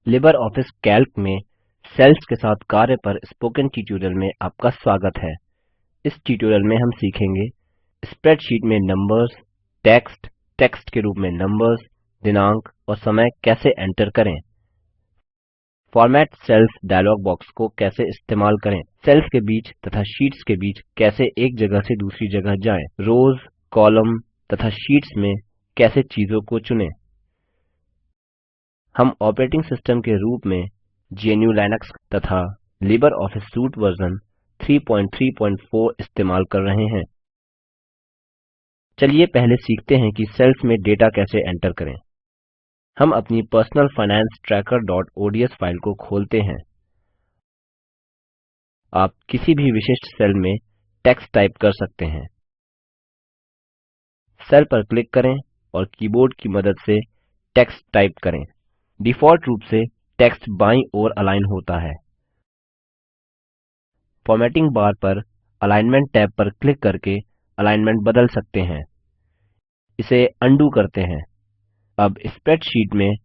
Libre office Calc में sales के साथ कार्य पर स्पोकन ट्यूटोरियल में आपका स्वागत है। इस ट्यूटोरियल में हम सीखेंगे स्प्रेडशीट में नंबर्स, टेक्स्ट के रूप में नंबर्स, दिनांक और समय कैसे एंटर करें, फॉर्मेट सेल्स डायलॉग बॉक्स को कैसे इस्तेमाल करें, सेल्स के बीच तथा शीट्स के बीच कैसे एक जगह से दूसरी जगह जाएं, रोज, कॉलम तथा शीट्स में कैसे चीजों को चुनें। हम ऑपरेटिंग सिस्टम के रूप में GNU/लिनक्स तथा लिबर ऑफिस सूट वर्जन 334 इस्तेमाल कर रहे हैं। चलिए पहले सीखते हैं कि सेल्स में डेटा कैसे एंटर करें। हम अपनी पर्सनल फाइनेंस trackerओडीएस फाइल को खोलते हैं। आप किसी भी विशिष्ट सेल में टेक्स्ट टाइप कर सकते हैं। सेल पर क्लिक करें और कीबोर्ड की मदद से टेक्स्ट टाइप करें। डिफ़ॉल्ट रूप से टेक्स्ट बाईं ओर अलाइन होता है। फॉर्मेटिंग बार पर अलाइनमेंट टैब पर क्लिक करके अलाइनमेंट बदल सकते हैं। इसे अन्डू करते हैं। अब स्प्रेडशीट में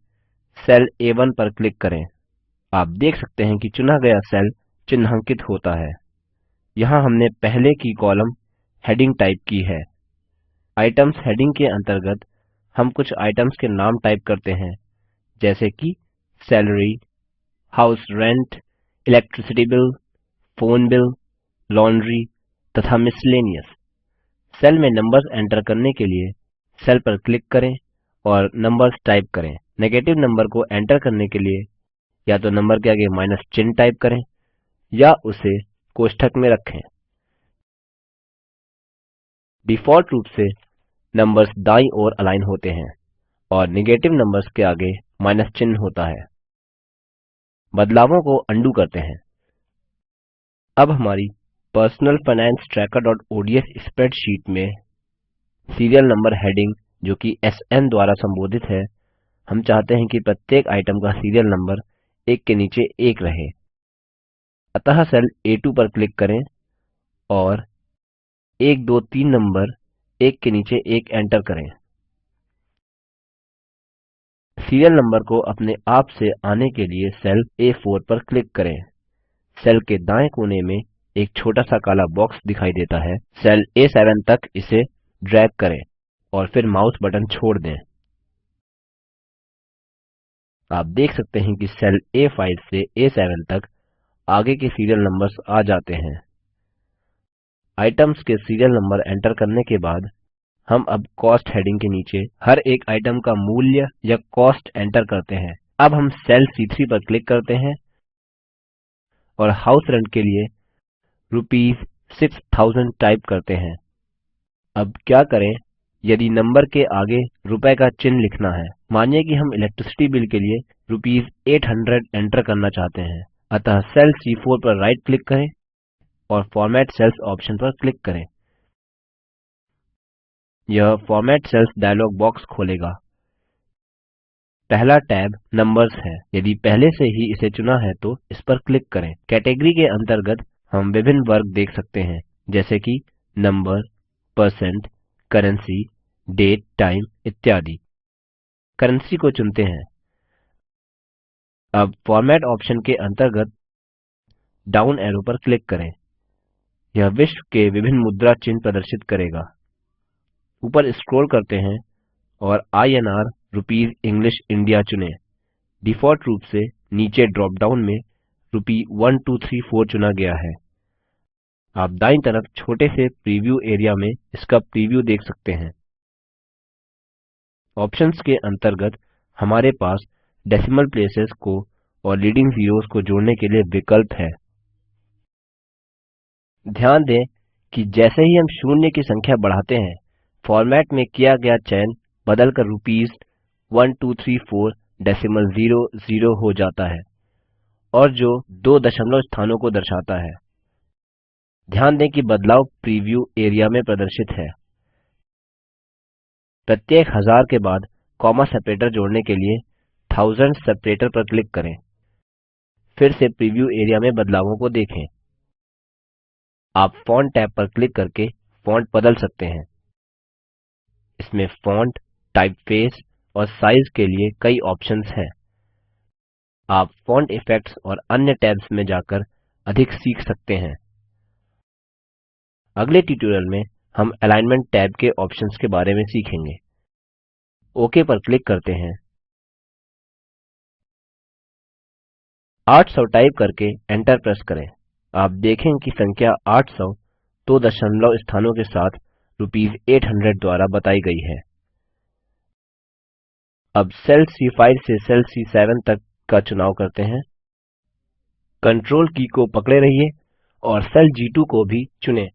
सेल A1 पर क्लिक करें। आप देख सकते हैं कि चुना गया सेल चिन्हांकित होता है। यहाँ हमने पहले की कॉलम हेडिंग टाइप की है। आइटम्स हेडिंग के अंतर्गत हम कुछ आइटम्स के नाम टाइप करते हैं, जैसे कि salary, house rent, electricity bill, phone bill, laundry तथा मिसलेनियस। सेल में नंबर्स एंटर करने के लिए सेल पर क्लिक करें और नंबर्स टाइप करें। नेगेटिव नंबर को एंटर करने के लिए या तो नंबर के आगे माइनस चिन्ह टाइप करें या उसे कोष्ठक में रखें। डिफ़ॉल्ट रूप से नंबर्स दाईं ओर अलाइन होते हैं और नेगेटिव नंबर्स के आगे माइनस चिन्ह होता है। बदलावों को अन्डू करते हैं। अब हमारी पर्सनल फाइनेंस trackerओडीएस स्प्रेडशीट में सीरियल नंबर हेडिंग जो कि SN द्वारा संबोधित है, हम चाहते हैं कि प्रत्येक आइटम का सीरियल नंबर एक के नीचे एक रहे। अतः सेल A2 पर क्लिक करें और 1 2 3 नंबर एक के नीचे एक एंटर करें। सीरियल नंबर को अपने आप से आने के लिए सेल A4 पर क्लिक करें। सेल के दाएं कोने में एक छोटा सा काला बॉक्स दिखाई देता है। सेल A7 तक इसे ड्रैग करें और फिर माउस बटन छोड़ दें। आप देख सकते हैं कि सेल A5 से A7 तक आगे के सीरियल नंबर्स आ जाते हैं। आइटम्स के सीरियल नंबर एंटर करने के बाद हम अब कॉस्ट हेडिंग के नीचे हर एक आइटम का मूल्य या कॉस्ट एंटर करते हैं। अब हम सेल C3 पर क्लिक करते हैं और हाउस रेंट के लिए ₹6000 टाइप करते हैं। अब क्या करें यदि नंबर के आगे रुपए का चिन्ह लिखना है। मानिए कि हम इलेक्ट्रिसिटी बिल के लिए ₹800 एंटर करना चाहते हैं। अतः सेल C4 पर राइट क्लिक करें और फॉर्मेट सेल्स ऑप्शन पर क्लिक करें। यह फॉर्मेट सेल्स डायलॉग बॉक्स खोलेगा। पहला टैब नंबर्स है। यदि पहले से ही इसे चुना है तो इस पर क्लिक करें। कैटेगरी के अंतर्गत हम विभिन्न वर्ग देख सकते हैं, जैसे कि number, percent, currency, date, time इत्यादि। करेंसी को चुनते हैं। अब फॉर्मेट ऑप्शन के अंतर्गत डाउन एरो पर क्लिक करें। यह विश्व के विभिन्न मुद्रा चिन्ह प्रदर्शित करेगा। ऊपर स्क्रॉल करते हैं और INR रुपीस इंग्लिश इंडिया चुनें। डिफ़ॉल्ट रूप से नीचे ड्रॉप डाउन में ₹1234 चुना गया है। आप दाईं तरफ छोटे से प्रीव्यू एरिया में इसका प्रीव्यू देख सकते हैं। ऑप्शंस के अंतर्गत हमारे पास डेसिमल प्लेसेस को और लीडिंग ज़ीरोस को जोड़ने के लिए विकल्प है। ध्यान दें कि जैसे ही हम शून्य की संख्या बढ़ाते हैं, फॉर्मेट में किया गया चयन बदलकर ₹1234.00 हो जाता है और जो दो दशमलव स्थानों को दर्शाता है। ध्यान दें कि बदलाव प्रीव्यू एरिया में प्रदर्शित है। प्रत्येक 1000 के बाद कॉमा सेपरेटर जोड़ने के लिए थाउजेंड सेपरेटर पर क्लिक करें। फिर से प्रीव्यू एरिया में बदलावों को देखें। आप फॉन्ट टैब पर क्लिक करके फॉन्ट बदल सकते हैं। इसमें फॉन्ट, टाइपफेस और साइज के लिए कई ऑप्शंस हैं। आप फॉन्ट इफेक्ट्स और अन्य टैब्स में जाकर अधिक सीख सकते हैं। अगले ट्यूटोरियल में हम अलाइनमेंट टैब के ऑप्शंस के बारे में सीखेंगे। ओक पर क्लिक करते हैं। 800 टाइप करके एंटर प्रेस करें। आप देखें कि संख्या 800 दो दशमलव स्थानों के साथ ₹800 द्वारा बताई गई है। अब सेल C5 से सेल C7 तक का चुनाव करते हैं। कंट्रोल की को पकड़े रहिए और सेल G2 को भी चुनें।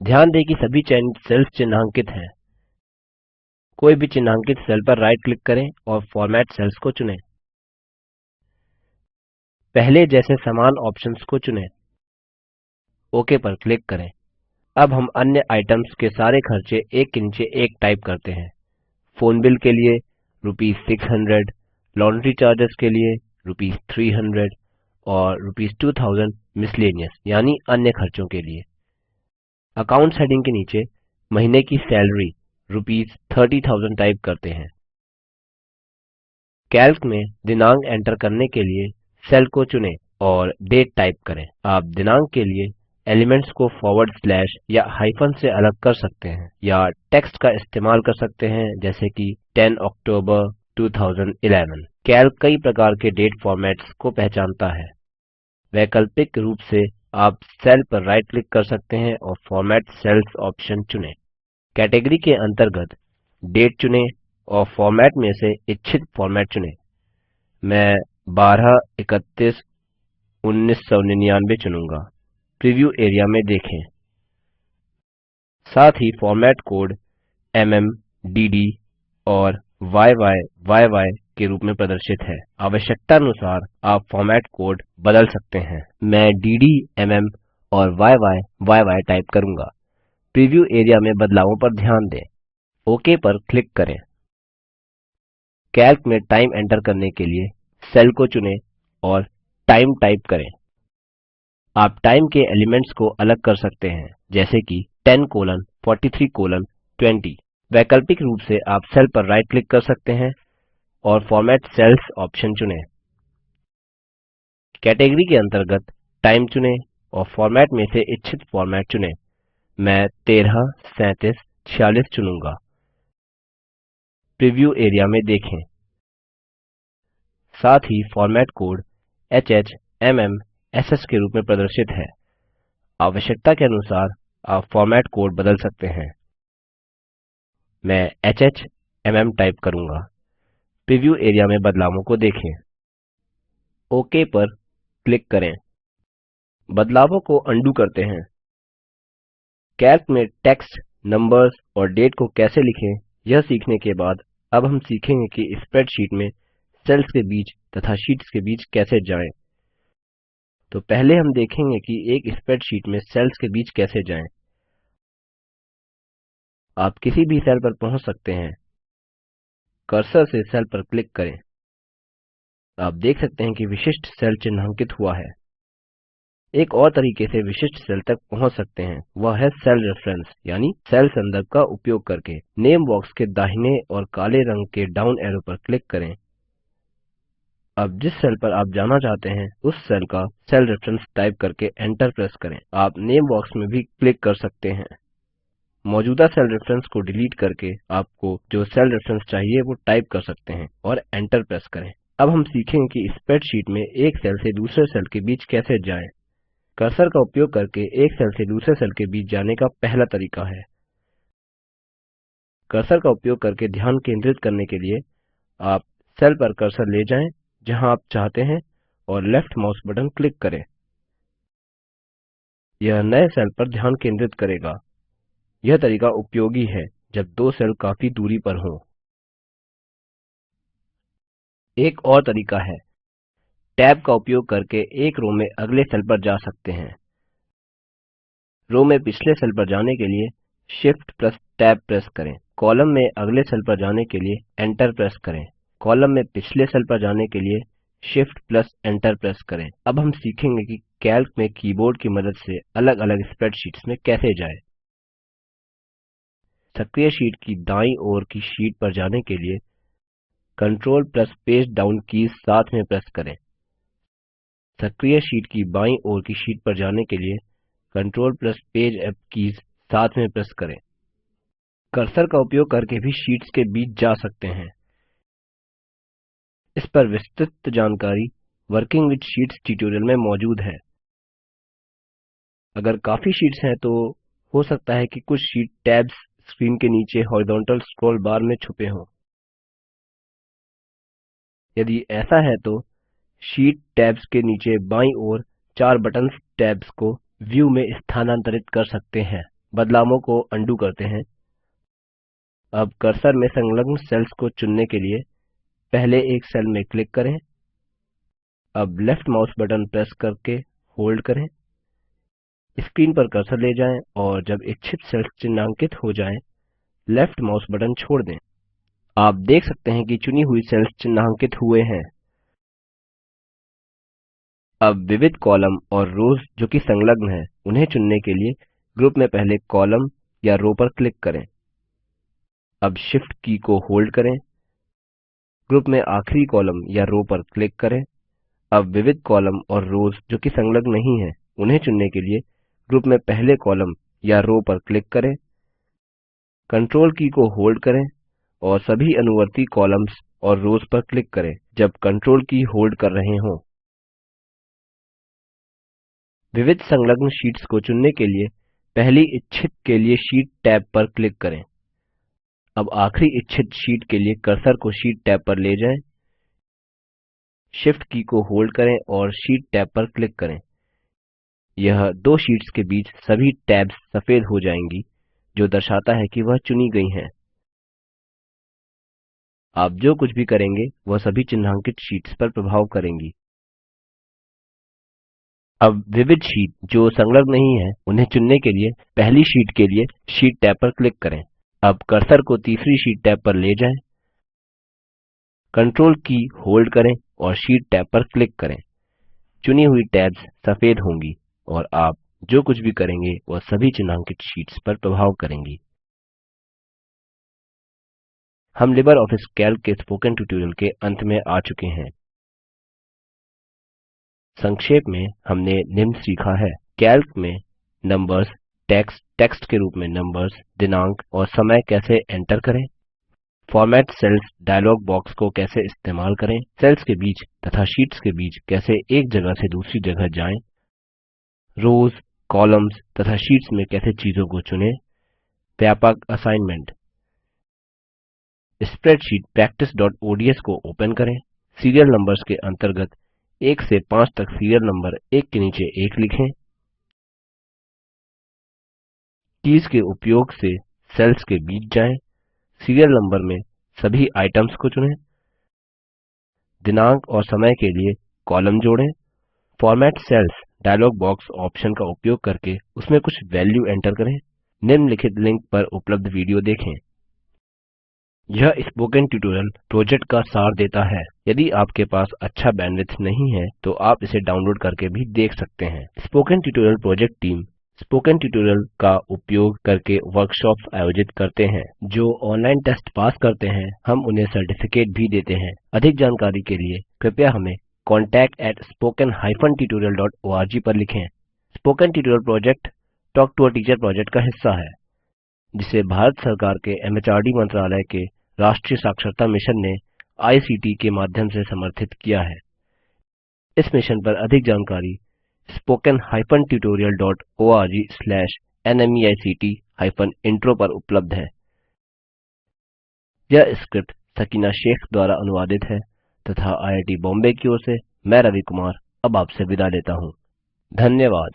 ध्यान दें कि सभी चयनित सेल्स चिन्हांकित हैं। कोई भी चिन्हांकित सेल पर राइट क्लिक करें और फॉर्मेट सेल्स को चुनें। पहले जैसे समान ऑप्शंस को चुनें। ओक पर क्लिक करें। अब हम अन्य आइटम्स के सारे खर्चे एक के नीचे एक टाइप करते हैं। फोन बिल के लिए ₹600, लॉन्ड्री चार्जेस के लिए ₹300 और ₹2000 मिसलेनियस यानी अन्य खर्चों के लिए। अकाउंट्स हेडिंग के नीचे महीने की सैलरी ₹30,000 टाइप करते हैं। कैल्क में दिनांक एंटर करने के लिए सेल को चुनें और डेट टाइप करें। आप दिनांक के लिए एलिमेंट्स को फॉरवर्ड स्लैश या हाइफन से अलग कर सकते हैं या टेक्स्ट का इस्तेमाल कर सकते हैं जैसे कि 10 अक्टूबर 2011। कैल्क कई प्रकार के डेट फॉर्मेट्स को पहचानता है। वैकल्पिक रूप से आप सेल पर राइट क्लिक कर सकते हैं और फॉर्मेट सेल्स ऑप्शन चुनें। कैटेगरी के अंतर्गत डेट चुनें और फॉर्मेट में से इच्छित फॉर्मेट चुनें। मैं 12/31/1999 चुनूंगा। प्रीव्यू एरिया में देखें। साथ ही फॉर्मेट कोड DD और YYYY के रूप में प्रदर्शित है। आवश्यकता अनुसार आप फॉर्मेट कोड बदल सकते हैं। मैं DD और YYYY टाइप करूंगा। प्रीव्यू एरिया में बदलावों पर ध्यान दें। ओक पर क्लिक करें। कैल्क में टाइम एंटर करने के लिए सेल को चुनें और टाइम टाइप करें। आप टाइम के एलिमेंट्स को अलग कर सकते हैं जैसे कि 10:43:20। वैकल्पिक रूप से आप सेल पर राइट क्लिक कर सकते हैं और फॉर्मेट सेल्स ऑप्शन चुनें। कैटेगरी के अंतर्गत टाइम चुनें और फॉर्मेट में से इच्छित फॉर्मेट चुनें। मैं 13:37:46 चुनूंगा। प्रीव्यू एरिया में देखें। साथ ही फॉर्मेट कोड HHMMSS के रूप में प्रदर्शित है। आवश्यकता के अनुसार आप फॉर्मेट कोड बदल सकते हैं। मैं HHMM टाइप करूंगा। प्रीव्यू एरिया में बदलावों को देखें। ओक पर क्लिक करें। बदलावों को अन्डू करते हैं। कैल्क में टेक्स्ट, नंबर्स और डेट को कैसे लिखें यह सीखने के बाद अब हम सीखेंगे कि स्प्रेडशीट में सेल्स के बीच तथा शीट्स के बीच कैसे जाएं। तो पहले हम देखेंगे कि एक स्प्रेडशीट में सेल्स के बीच कैसे जाएं। आप किसी भी सेल पर पहुंच सकते हैं। कर्सर से सेल पर क्लिक करें। आप देख सकते हैं कि विशिष्ट सेल चिन्हांकित हुआ है। एक और तरीके से विशिष्ट सेल तक पहुंच सकते हैं वह है सेल रेफरेंस यानी सेल संदर्भ का उपयोग करके। नेम बॉक्स के दाहिने और काले रंग के डाउन एरो पर क्लिक करें। अब जिस सेल पर आप जाना चाहते हैं उस सेल का सेल रेफरेंस टाइप करके एंटर प्रेस करें। आप नेम बॉक्स में भी क्लिक कर सकते हैं। मौजूदा सेल रेफरेंस को डिलीट करके आपको जो सेल रेफरेंस चाहिए वो टाइप कर सकते हैं और एंटर प्रेस करें। अब हम सीखेंगे कि स्प्रेडशीट में एक सेल से दूसरे सेल के बीच कैसे जाएं। कर्सर का उपयोग करके एक सेल से दूसरे सेल के बीच जाने का पहला तरीका है। कर्सर का उपयोग करके ध्यान केंद्रित करने के लिए आप सेल पर कर्सर ले जाएं जहां आप चाहते हैं और लेफ्ट माउस बटन क्लिक करें। यह नए सेल पर ध्यान केंद्रित करेगा। यह तरीका उपयोगी है जब दो सेल काफी दूरी पर हों। एक और तरीका है टैब का उपयोग करके एक रो में अगले सेल पर जा सकते हैं। रो में पिछले सेल पर जाने के लिए Shift प्लस टैब प्रेस करें। कॉलम में अगले सेल पर जाने के लिए एंटर प्रेस करें। कॉलम में पिछले सेल पर जाने के लिए Shift प्लस एंटर प्रेस करें। अब हम सीखेंगे कि कैल्क में कीबोर्ड की मदद से अलग अलग स्प्रेडशीट्स में कैसे जाएं। सक्रिय शीट की दाईं ओर की शीट पर जाने के लिए control plus page down keys साथ में प्रेस करें। सक्रिय शीट की बाईं ओर की शीट पर जाने के लिए control plus page up keys साथ में प्रेस करें। कर्सर का उपयोग करके भी शीट्स के बीच जा सकते हैं। इस पर विस्तृत जानकारी वर्किंग विथ शीट्स ट्यूटोरियल में मौजूद है। अगर काफी शीट्स हैं तो हो सकता है कि कुछ शीट टैब्स स्क्रीन के नीचे हॉरिजॉन्टल स्क्रॉल बार में छुपे हों। यदि ऐसा है तो शीट टैब्स के नीचे बाईं ओर 4 बटन्स टैब्स को व्यू में स्थानांतरित कर सकते हैं। बदलावों को अन्डू करते हैं। अब कर्सर में संलग्न सेल्स को चुनने के लिए पहले एक सेल में क्लिक करें। अब लेफ्ट माउस बटन प्रेस करके होल्ड करें। स्क्रीन पर कर्सर ले जाएं और जब इच्छित सेल्स चिन्हांकित हो जाएं, लेफ्ट माउस बटन छोड़ दें। आप देख सकते हैं कि चुनी हुई सेल्स चिन्हांकित हुए हैं। अब विविध कॉलम और रोज जो कि संलग्न हैं, उन्हें चुनने के लिए ग्रुप में पहले कॉलम या रो पर क्लिक करें। अब शिफ्ट की को होल्ड करें। ग्रुप में आखिरी कॉलम या रो पर क्लिक करें। अब विविध कॉलम और रोज जो कि संलग्न नहीं हैं, उन्हें चुनने के लिए ग्रुप में पहले कॉलम या रो पर क्लिक करें। कंट्रोल की को होल्ड करें और सभी अनुवर्ती कॉलम्स और रोज पर क्लिक करें जब कंट्रोल की होल्ड कर रहे हों। विविध संलग्न शीट्स को चुनने के लिए पहली इच्छित के लिए शीट टैब पर क्लिक करें। अब आखिरी इच्छित शीट के लिए कर्सर को शीट टैब पर ले जाएं। शिफ्ट की को होल्ड करें और शीट टैब पर क्लिक करें। यह दो शीट्स के बीच सभी टैब्स सफेद हो जाएंगी, जो दर्शाता है कि वह चुनी गई हैं। आप जो कुछ भी करेंगे वह सभी चिन्हांकित शीट्स पर प्रभाव करेंगी। अब विविध शीट जो संलग्न नहीं है, उन्हें चुनने के लिए पहली शीट के लिए शीट टैब पर क्लिक करें। अब कर्सर को तीसरी शीट टैब पर ले जाएं। कंट्रोल की होल्ड करें और शीट टैब पर क्लिक करें। चुनी हुई टैब्स सफेद होंगी और आप जो कुछ भी करेंगे वह सभी चिन्हांकित शीट्स पर प्रभाव करेंगी। हम लिबर ऑफिस कैल्क के स्पोकन ट्यूटोरियल के अंत में आ चुके हैं। संक्षेप में हमने निम्न सीखा है। कैल्क में नंबर्स, टेक्स्ट के रूप में नंबर्स, दिनांक और समय कैसे एंटर करें, फॉर्मेट सेल्स डायलॉग बॉक्स को कैसे इस्तेमाल करें, सेल्स के बीच तथा शीट्स के बीच कैसे एक जगह से दूसरी जगह जाएं, रोज, कॉलम्स तथा शीट्स में कैसे चीजों को चुनें, व्यापक असाइनमेंट। स्प्रेडशीट practiceओडीएस को ओपन करें। सीरियल नंबर्स के अंतर्गत 1 से 5 तक सीरियल नंबर एक के नीचे एक लिखें। कीज के उपयोग से सेल्स के बीच जाएं। सीरियल नंबर में सभी आइटम्स को चुनें। दिनांक और समय के लिए कॉलम जोड़ें। Format cells dialog box option का उपयोग करके उसमें कुछ वैल्यू एंटर करें। निम्नलिखित लिंक पर उपलब्ध वीडियो देखें। यह स्पोकन ट्यूटोरियल प्रोजेक्ट का सार देता है। यदि आपके पास अच्छा बैंडविड्थ नहीं है तो आप इसे डाउनलोड करके भी देख सकते हैं। Spoken tutorial project team spoken tutorial का उपयोग करके वर्कशॉप्स आयोजित करते हैं। जो ऑनलाइन टेस्ट पास करते हैं, हम उन्हें सर्टिफिकेट भी देते हैं। अधिक जानकारी के लिए कृपया हमें contact@spoken-tutorial.org पर लिखें। Spoken tutorial project talk to a teacher project का हिस्सा है, जिसे भारत सरकार के एमएचआरडी मंत्रालय के राष्ट्रीय साक्षरता मिशन ने आईसीटी के माध्यम से समर्थित किया है। इस मिशन पर अधिक जानकारी spoken-tutorial.org/nmeict-intro पर उपलब्ध है। यह स्क्रिप्ट सकीना शेख द्वारा अनुवादित है तथा आईआईटी बॉम्बे की ओर से मैं रवि कुमार अब आपसे विदा लेता हूँ। धन्यवाद।